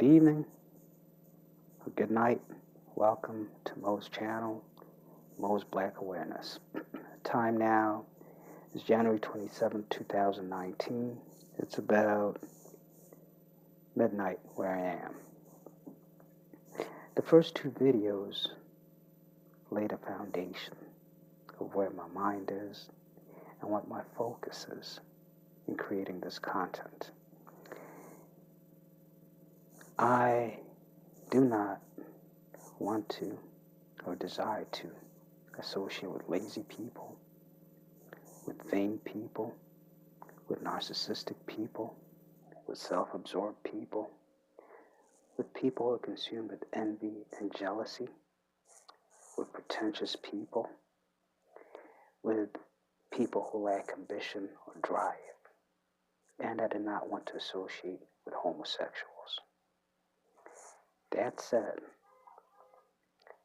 Good evening, or good night. Welcome to Mo's channel, Mo's Black Awareness. Time now is January 27, 2019. It's about midnight where I am. The first two videos laid a foundation of where my mind is and what my focus is in creating this content. I do not want to or desire to associate with lazy people, with vain people, with narcissistic people, with self-absorbed people, with people who are consumed with envy and jealousy, with pretentious people, with people who lack ambition or drive, and I do not want to associate with homosexuals. That said,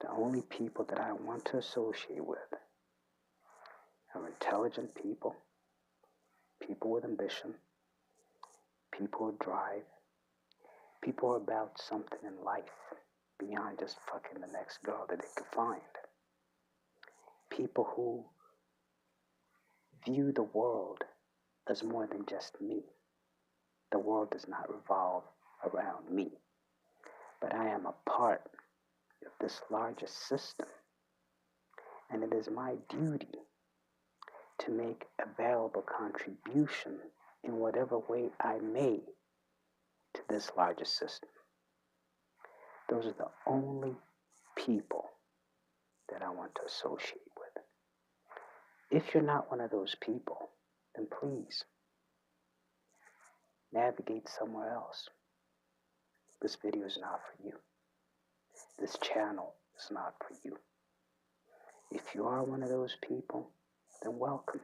the only people that I want to associate with are intelligent people, people with ambition, people with drive, people who are about something in life beyond just fucking the next girl that they could find. People who view the world as more than just me. The world does not revolve around me, but I am a part of this larger system, and it is my duty to make a valuable contribution in whatever way I may to this larger system. Those are the only people that I want to associate with. If you're not one of those people, then please navigate somewhere else. This video is not for you. This channel is not for you. If you are one of those people, then welcome.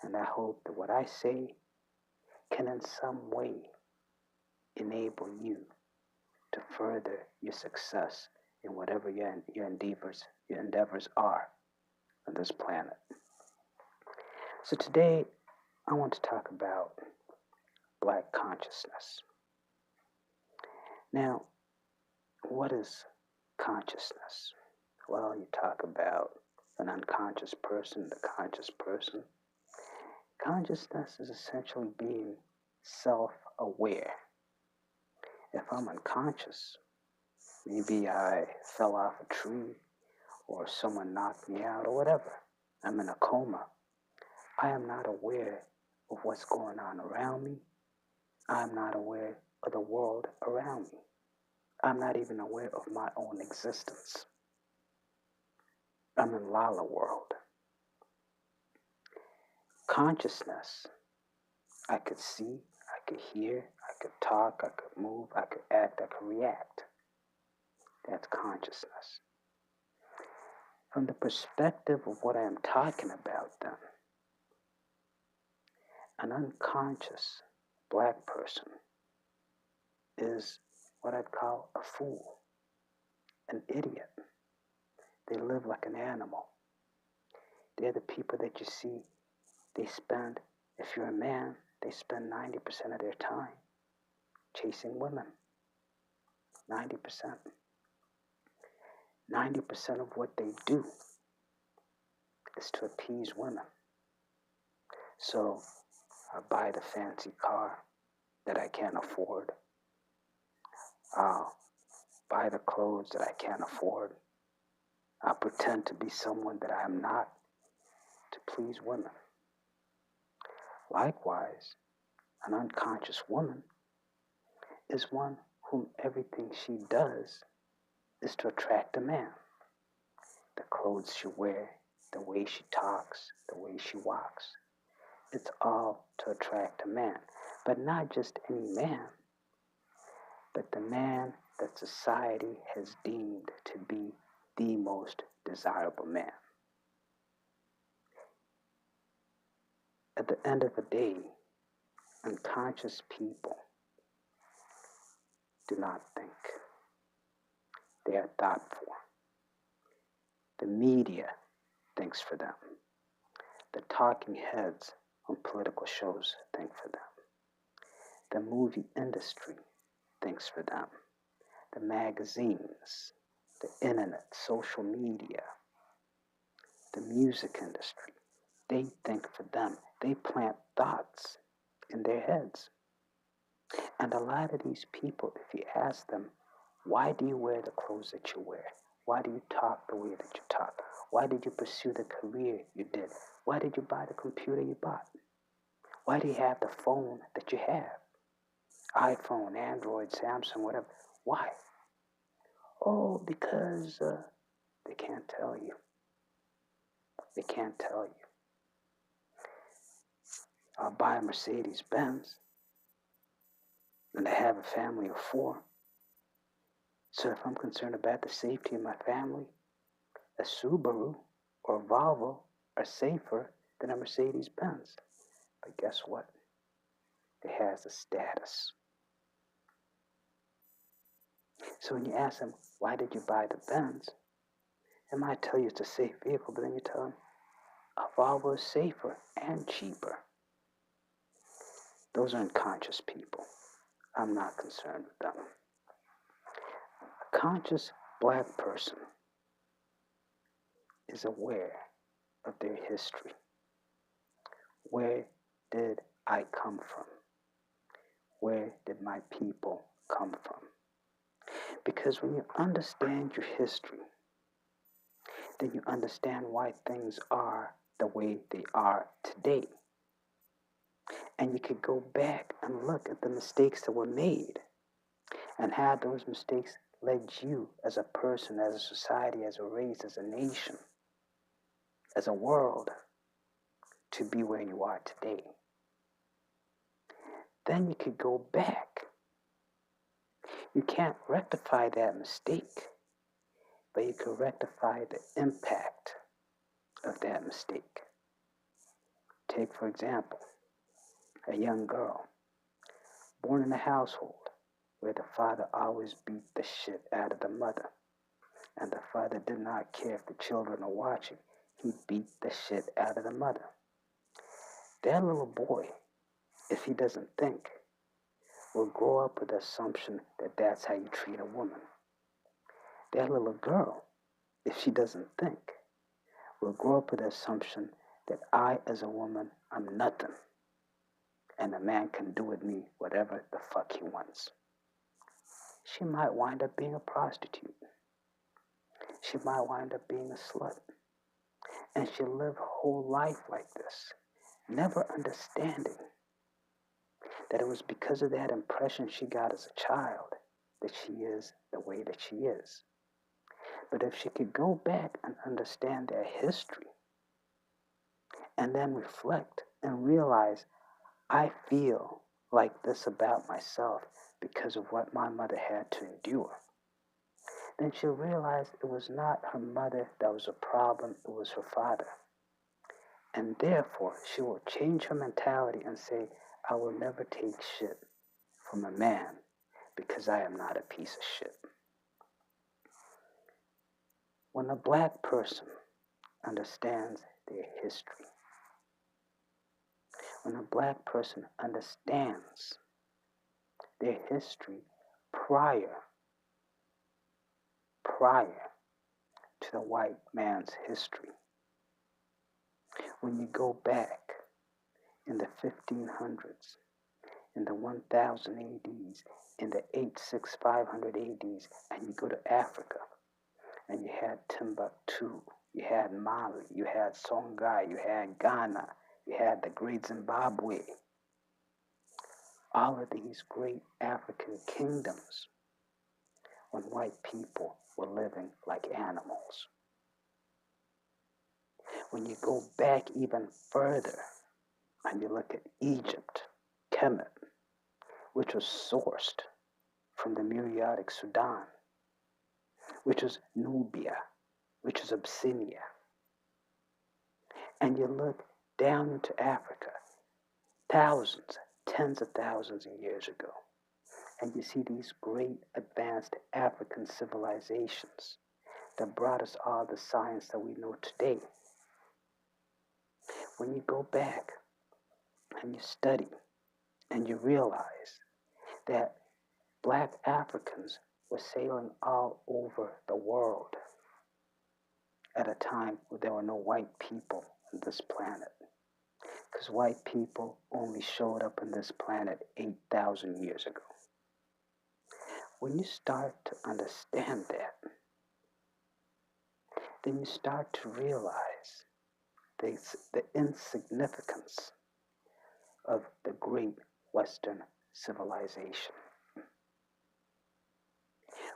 And I hope that what I say can in some way enable you to further your success in whatever your endeavors are on this planet. So today, I want to talk about Black consciousness. Now, what is consciousness? Well, you talk about an unconscious person, the conscious person. Consciousness is essentially being self-aware. If I'm unconscious, maybe I fell off a tree or someone knocked me out or whatever, I'm in a coma, I am not aware of what's going on around me. I'm not aware of the world around me. I'm not even aware of my own existence. I'm in Lala world. Consciousness, I could see, I could hear, I could talk, I could move, I could act, I could react. That's consciousness. From the perspective of what I am talking about then, an unconscious Black person is what I'd call a fool, an idiot. They live like an animal. They're the people that you see, they spend, if you're a man, they spend 90% of their time chasing women. 90%. 90% of what they do is to appease women. So I buy the fancy car that I can't afford. I'll buy the clothes that I can't afford. I'll pretend to be someone that I am not to please women. Likewise, an unconscious woman is one whom everything she does is to attract a man. The clothes she wears, the way she talks, the way she walks, it's all to attract a man. But not just any man, but the man that society has deemed to be the most desirable man. At the end of the day, unconscious people do not think. They are thought for. The media thinks for them. The talking heads on political shows think for them. The movie industry thinks for them. The magazines, the internet, social media, the music industry, they think for them. They plant thoughts in their heads. And a lot of these people, if you ask them, why do you wear the clothes that you wear? Why do you talk the way that you talk? Why did you pursue the career you did? Why did you buy the computer you bought? Why do you have the phone that you have? iPhone, Android, Samsung, whatever. Why? Oh, because they can't tell you. They can't tell you. I'll buy a Mercedes Benz and I have a family of 4. So if I'm concerned about the safety of my family, a Subaru or a Volvo are safer than a Mercedes Benz. But guess what? It has a status. So when you ask them, why did you buy the Benz? They might tell you it's a safe vehicle, but then you tell them, a Volvo is safer and cheaper. Those are unconscious people. I'm not concerned with them. A conscious black person is aware of their history. Where did I come from? Where did my people come from? Because when you understand your history, then you understand why things are the way they are today. And you could go back and look at the mistakes that were made and how those mistakes led you as a person, as a society, as a race, as a nation, as a world to be where you are today. Then you could go back. You can't rectify that mistake, but you can rectify the impact of that mistake. Take, for example, a young girl born in a household where the father always beat the shit out of the mother, and the father did not care if the children are watching. He beat the shit out of the mother. That little boy, if he doesn't think, will grow up with the assumption that that's how you treat a woman. That little girl, if she doesn't think, will grow up with the assumption that I, as a woman, I'm nothing, and a man can do with me whatever the fuck he wants. She might wind up being a prostitute. She might wind up being a slut. And she'll live her whole life like this, never understanding that it was because of that impression she got as a child that she is the way that she is. But if she could go back and understand their history and then reflect and realize, I feel like this about myself because of what my mother had to endure, then she'll realize it was not her mother that was a problem, it was her father. And therefore, she will change her mentality and say, I will never take shit from a man because I am not a piece of shit. When a black person understands their history, when a black person understands their history prior to the white man's history, when you go back in the 1500s, in the 1000 ADs, in the 86500 ADs, and you go to Africa, and you had Timbuktu, you had Mali, you had Songhai, you had Ghana, you had the Great Zimbabwe. All of these great African kingdoms when white people were living like animals. When you go back even further and you look at Egypt, Kemet, which was sourced from the Muriatic Sudan, which was Nubia, which is Abyssinia, and you look down into Africa, thousands, tens of thousands of years ago, and you see these great advanced African civilizations that brought us all the science that we know today. When you go back and you study and you realize that black Africans were sailing all over the world at a time where there were no white people on this planet. Because white people only showed up on this planet 8,000 years ago. When you start to understand that, then you start to realize the insignificance of the great Western civilization.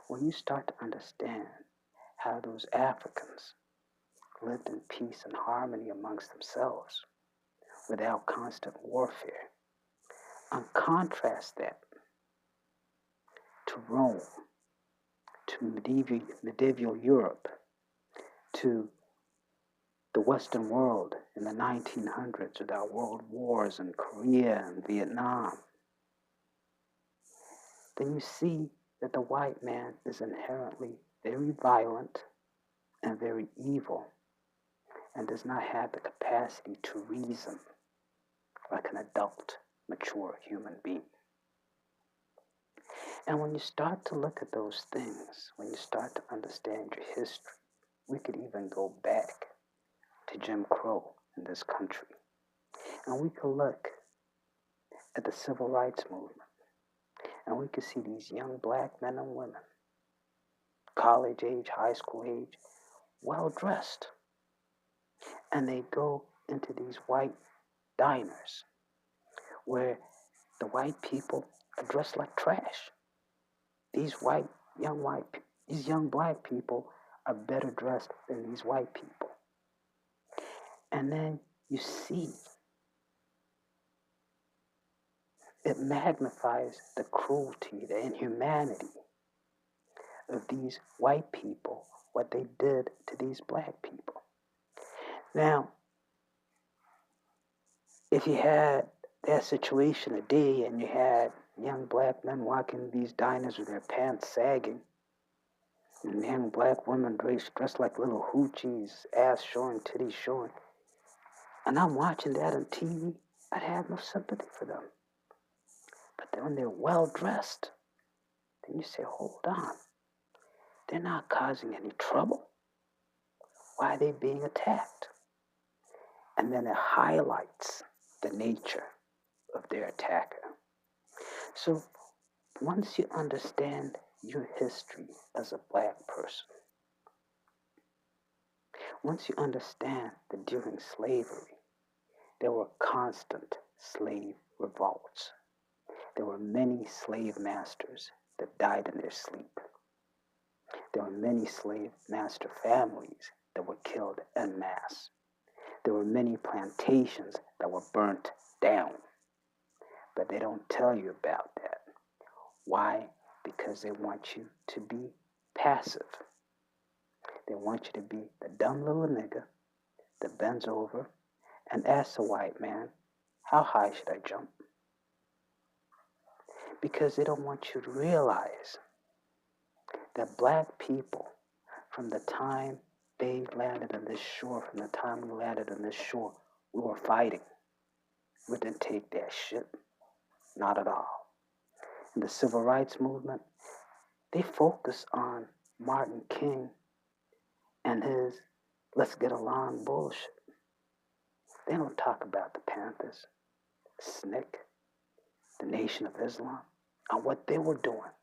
When you start to understand how those Africans lived in peace and harmony amongst themselves without constant warfare, and contrast that to Rome, to medieval Europe, to the Western world in the 1900s with our world wars in Korea and Vietnam, then you see that the white man is inherently very violent and very evil and does not have the capacity to reason like an adult, mature human being. And when you start to look at those things, when you start to understand your history, we could even go back to Jim Crow in this country. And we could look at the civil rights movement. And we could see these young black men and women, college age, high school age, well dressed. And they go into these white diners where the white people are dressed like trash. These young black people are better dressed than these white people. And then you see it magnifies the cruelty, the inhumanity of these white people, what they did to these black people. Now, if you had that situation today and you had young black men walking these diners with their pants sagging, and young black women dressed like little hoochies, ass showing, titties showing, and I'm watching that on TV, I'd have no sympathy for them. But then when they're well dressed, then you say, hold on, they're not causing any trouble. Why are they being attacked? And then it highlights the nature of their attacker. So once you understand your history as a black person, once you understand that during slavery, there were constant slave revolts. There were many slave masters that died in their sleep. There were many slave master families that were killed en masse. There were many plantations that were burnt down. But they don't tell you about that. Why? Because they want you to be passive. They want you to be the dumb little nigga that bends over and asks the white man, how high should I jump? Because they don't want you to realize that black people, from the time they landed on this shore, from the time we landed on this shore, we were fighting. We didn't take that shit. Not at all. In the civil rights movement, they focus on Martin King and his let's get along bullshit. They don't talk about the Panthers, SNCC, the Nation of Islam, and what they were doing.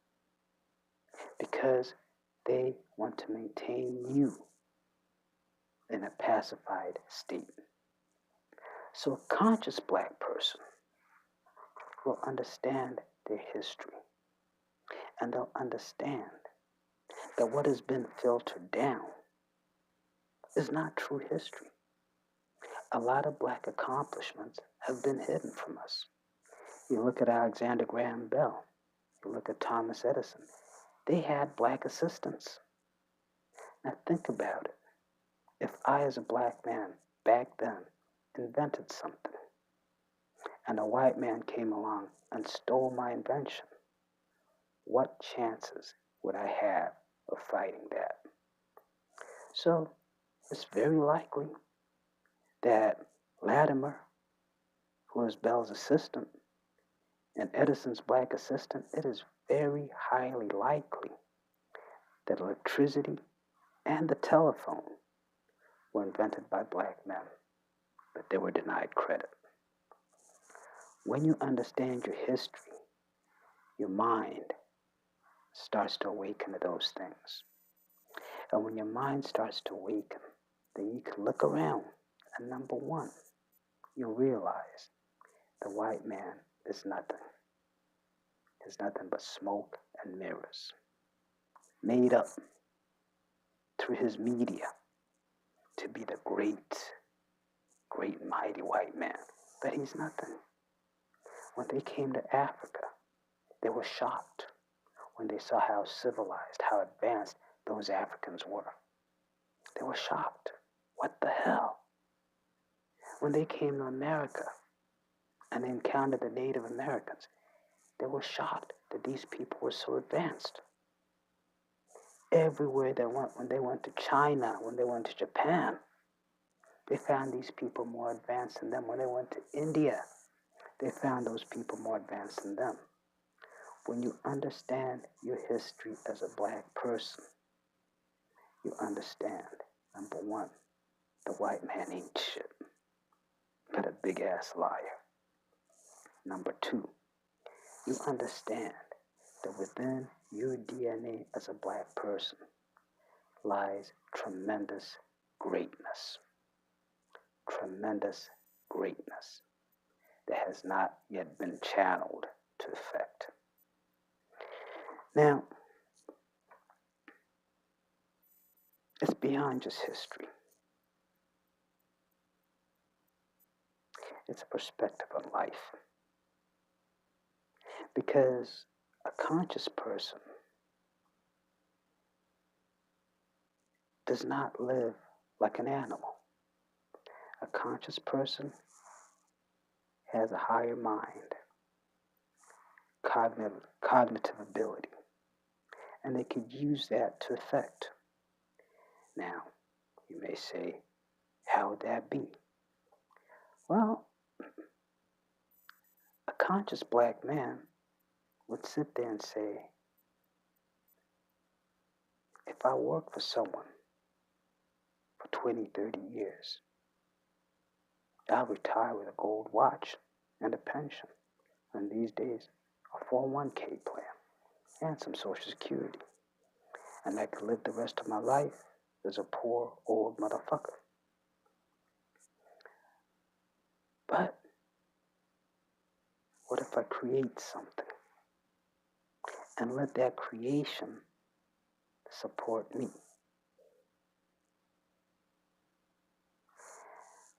Because they want to maintain you in a pacified state. So a conscious black person will understand their history. And they'll understand that what has been filtered down is not true history. A lot of black accomplishments have been hidden from us. You look at Alexander Graham Bell, you look at Thomas Edison, they had black assistants. Now think about it. If I, as a black man, back then, invented something, and a white man came along and stole my invention, what chances would I have of fighting that? So it's very likely that Latimer, who was Bell's assistant, and Edison's black assistant, it is very highly likely that electricity and the telephone were invented by black men, but they were denied credit. When you understand your history, your mind starts to awaken to those things. And when your mind starts to awaken, then you can look around, and number one, you'll realize the white man is nothing. Is nothing but smoke and mirrors, made up through his media to be the great, great and mighty white man. But he's nothing. When they came to Africa, they were shocked when they saw how civilized, how advanced those Africans were. They were shocked. What the hell? When they came to America and encountered the Native Americans, they were shocked that these people were so advanced. Everywhere they went, when they went to China, when they went to Japan, they found these people more advanced than them. When they went to India, they found those people more advanced than them. When you understand your history as a black person, you understand, number one, the white man ain't shit, but a big ass liar. Number two, you understand that within your DNA as a black person lies tremendous greatness. Tremendous greatness that has not yet been channeled to effect. Now, it's beyond just history. It's a perspective on life. Because a conscious person does not live like an animal. A conscious person has a higher mind, cognitive ability, and they could use that to effect. Now, you may say, how would that be? Well, a conscious black man would sit there and say, if I work for someone for 20, 30 years, I'll retire with a gold watch and a pension, and these days a 401k plan and some Social Security, and I could live the rest of my life as a poor old motherfucker. But what if I create something and let that creation support me?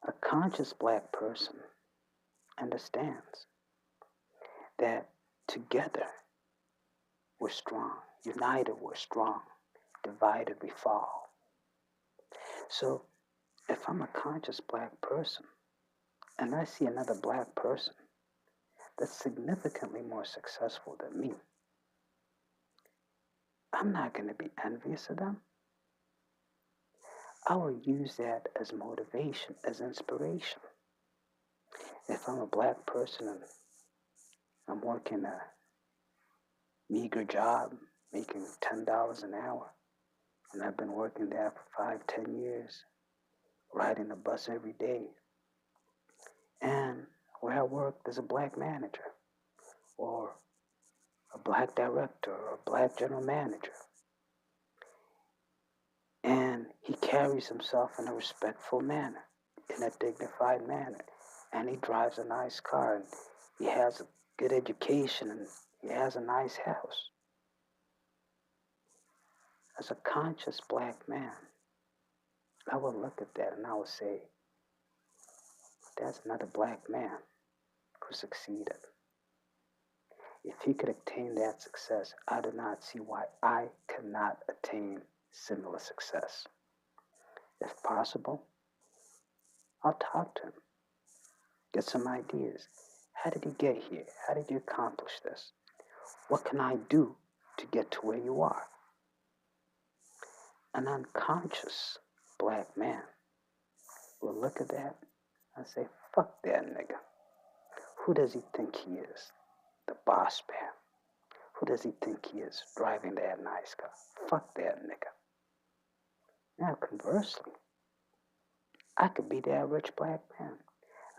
A conscious black person understands that together we're strong, united we're strong, divided we fall. So if I'm a conscious black person and I see another black person that's significantly more successful than me, I'm not going to be envious of them. I will use that as motivation, as inspiration. If I'm a black person and I'm working a meager job, making $10 an hour, and I've been working there for 5, 10 years, riding the bus every day, and where I work, there's a black manager, or a black director, or a black general manager, and he carries himself in a respectful manner, in a dignified manner, and he drives a nice car, and he has a good education, and he has a nice house. As a conscious black man, I will look at that and I will say, that's another black man who succeeded. If he could attain that success, I do not see why I cannot attain similar success. If possible, I'll talk to him, get some ideas. How did you get here? How did you accomplish this? What can I do to get to where you are? An unconscious black man will look at that and say, fuck that nigga. Who does he think he is? the boss man. Who does he think he is driving that nice car? Fuck that nigga. Now, conversely, I could be that rich black man.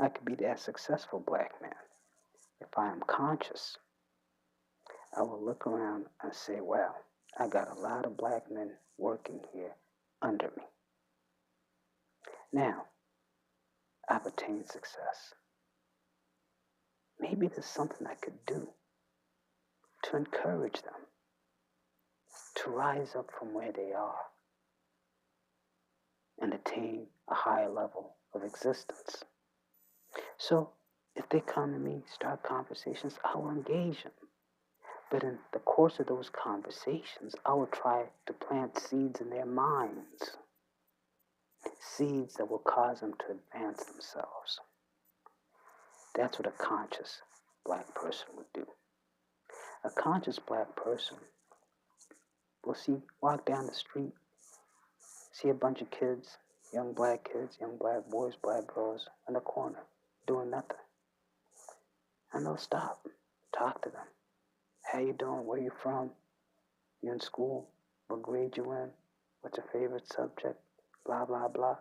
I could be that successful black man. If I am conscious, I will look around and say, wow, I got a lot of black men working here under me. Now, I've attained success. Maybe there's something I could do to encourage them to rise up from where they are and attain a higher level of existence. So, if they come to me, start conversations, I will engage them. But in the course of those conversations, I will try to plant seeds in their minds, seeds that will cause them to advance themselves. That's what a conscious black person would do. A conscious black person will walk down the street, see a bunch of kids, young black boys, black girls in the corner, doing nothing. And they'll stop, talk to them. How you doing? Where you from? You in school? What grade you in? What's your favorite subject? Blah, blah, blah.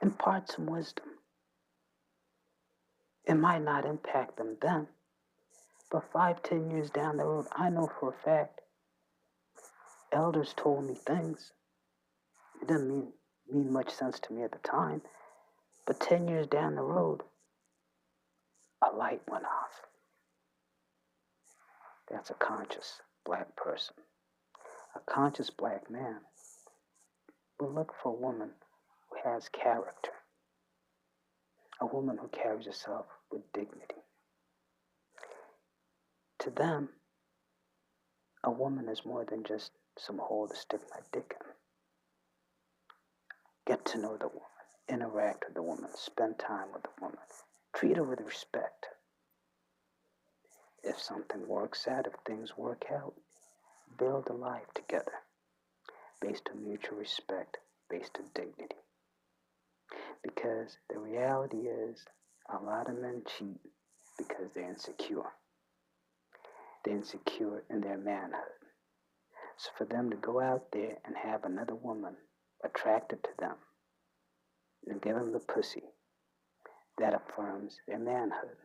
Impart some wisdom. It might not impact them then, but 5-10 years down the road, I know for a fact, elders told me things. It didn't mean much sense to me at the time, but 10 years down the road, a light went off. That's a conscious black person. A conscious black man will look for a woman who has character, a woman who carries herself with dignity. To them, a woman is more than just some hole to stick my dick in. Get to know the woman, interact with the woman, spend time with the woman, treat her with respect. If something works out, if things work out, build a life together based on mutual respect, based on dignity. Because the reality is, a lot of men cheat because they're insecure. They're insecure in their manhood. So for them to go out there and have another woman attracted to them and give them the pussy, that affirms their manhood.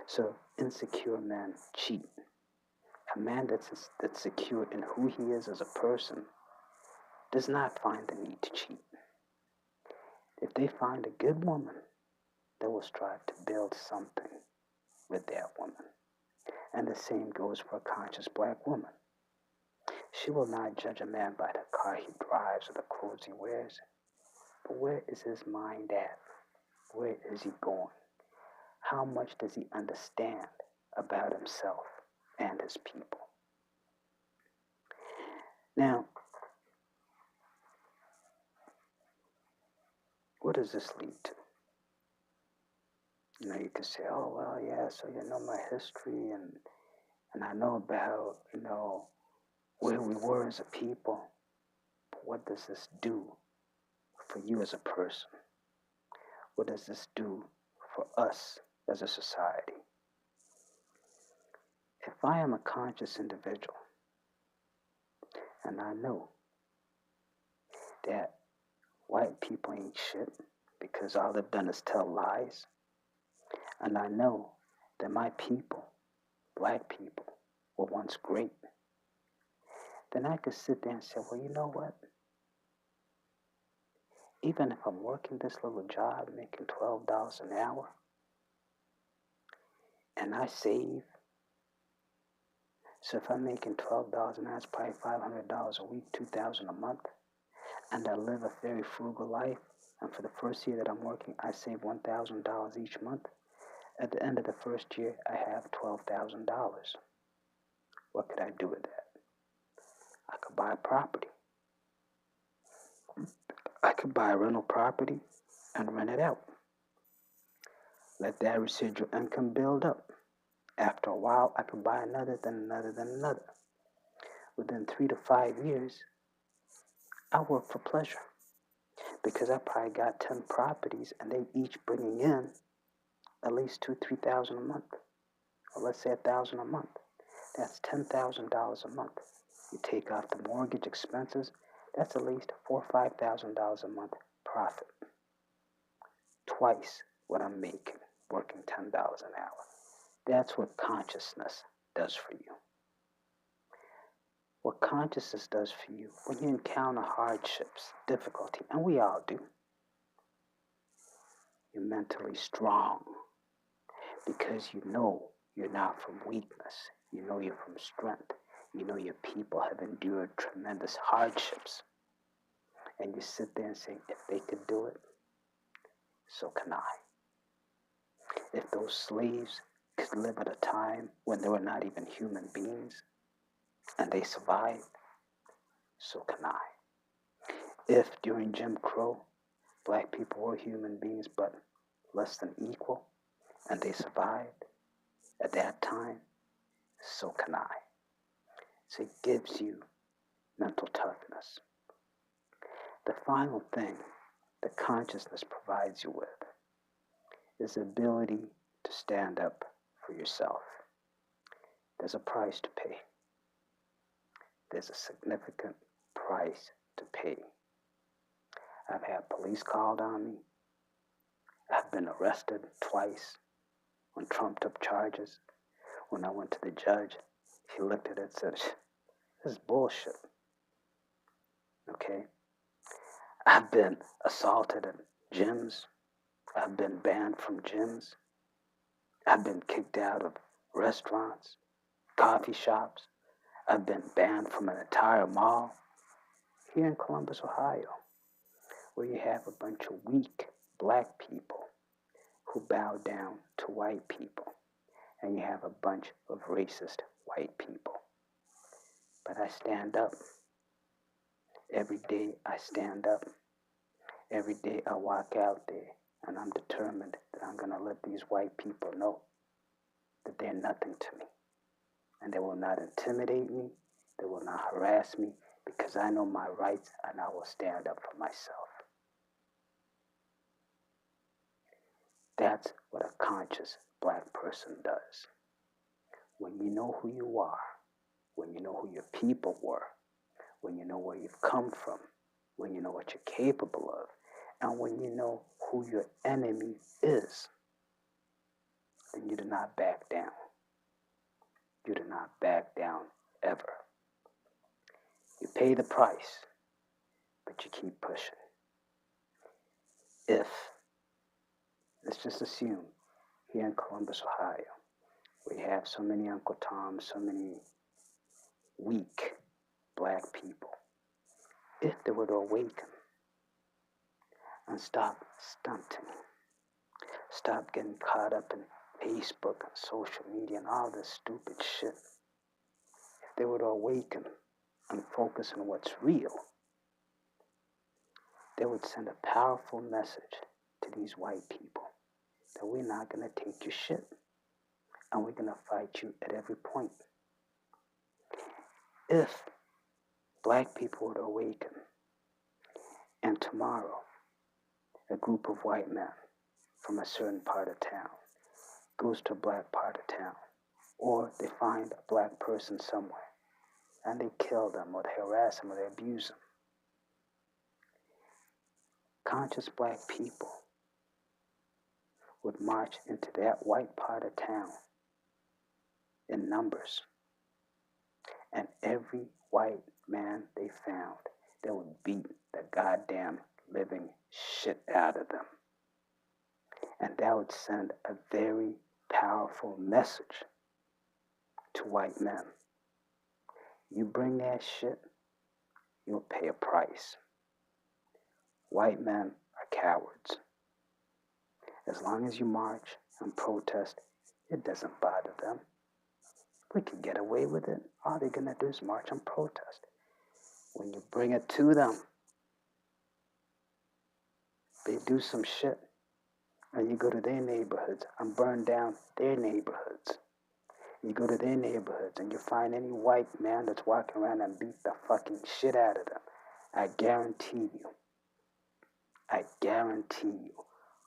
So insecure men cheat. A man that's secure in who he is as a person does not find the need to cheat. If they find a good woman, they will strive to build something with that woman. And the same goes for a conscious black woman. She will not judge a man by the car he drives or the clothes he wears. But where is his mind at? Where is he going? How much does he understand about himself and his people? Now, what does this lead to? You could say, oh, well, yeah, so you know my history and I know about, where we were as a people. But what does this do for you as a person? What does this do for us as a society? If I am a conscious individual, and I know that white people ain't shit because all they've done is tell lies, and I know that my people, black people, were once great, then I could sit there and say, well, you know what? Even if I'm working this little job making $12 an hour, and I save, so if I'm making $12 an hour, it's probably $500 a week, $2,000 a month, and I live a very frugal life, and for the first year that I'm working, I save $1,000 each month. At the end of the first year, I have $12,000. What could I do with that? I could buy a property. I could buy a rental property and rent it out. Let that residual income build up. After a while, I could buy another, then another, then another. Within 3 to 5 years, I work for pleasure because I probably got 10 properties and they each bringing in at least $2,000-3,000 a month. or let's say $1,000 a month. That's $10,000 a month. You take off the mortgage expenses, that's at least $4,000 or $5,000 a month profit. Twice what I'm making working $10 an hour. That's what consciousness does for you. What consciousness does for you when you encounter hardships, difficulty, and we all do, you're mentally strong because you know you're not from weakness. You know you're from strength. You know your people have endured tremendous hardships. And you sit there and say, if they could do it, so can I. If those slaves could live at a time when they were not even human beings and they survived, so can I. If during Jim Crow, black people were human beings but less than equal and they survived at that time, so can I. So it gives you mental toughness. The final thing that consciousness provides you with is the ability to stand up for yourself. There's a price to pay. There's a significant price to pay. I've had police called on me. I've been arrested twice on trumped up charges. When I went to the judge, he looked at it and said, this is bullshit. Okay? I've been assaulted at gyms. I've been banned from gyms. I've been kicked out of restaurants, coffee shops. I've been banned from an entire mall here in Columbus, Ohio, where you have a bunch of weak black people who bow down to white people, and you have a bunch of racist white people. But I stand up. Every day I stand up. Every day I walk out there, and I'm determined that I'm going to let these white people know that they're nothing to me. And they will not intimidate me. They will not harass me, because I know my rights and I will stand up for myself. That's what a conscious black person does. When you know who you are, when you know who your people were, when you know where you've come from, when you know what you're capable of, and when you know who your enemy is, then you do not back down. You do not back down ever. You pay the price, but you keep pushing. If, let's just assume, here in Columbus, Ohio, we have so many Uncle Toms, so many weak black people, if they were to awaken and stop stunting, stop getting caught up in Facebook and social media and all this stupid shit, if they were to awaken and focus on what's real, they would send a powerful message to these white people that we're not going to take your shit and we're going to fight you at every point. If black people were to awaken and tomorrow a group of white men from a certain part of town goes to a black part of town, or they find a black person somewhere and they kill them or they harass them or they abuse them, conscious black people would march into that white part of town in numbers, and every white man they found, they would beat the goddamn living shit out of them. And that would send a very powerful message to white men. You bring that shit, you'll pay a price. White men are cowards. As long as you march and protest, it doesn't bother them. We can get away with it. All they're going to do is march and protest. When you bring it to them, they do some shit. And you go to their neighborhoods and burn down their neighborhoods. You go to their neighborhoods and you find any white man that's walking around and beat the fucking shit out of them. I guarantee you,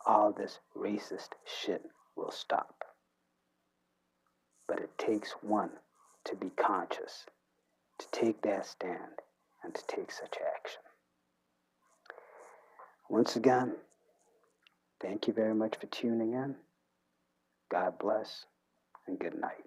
all this racist shit will stop. but it takes one to be conscious, to take that stand, and to take such action. Once again, thank you very much for tuning in. God bless, and good night.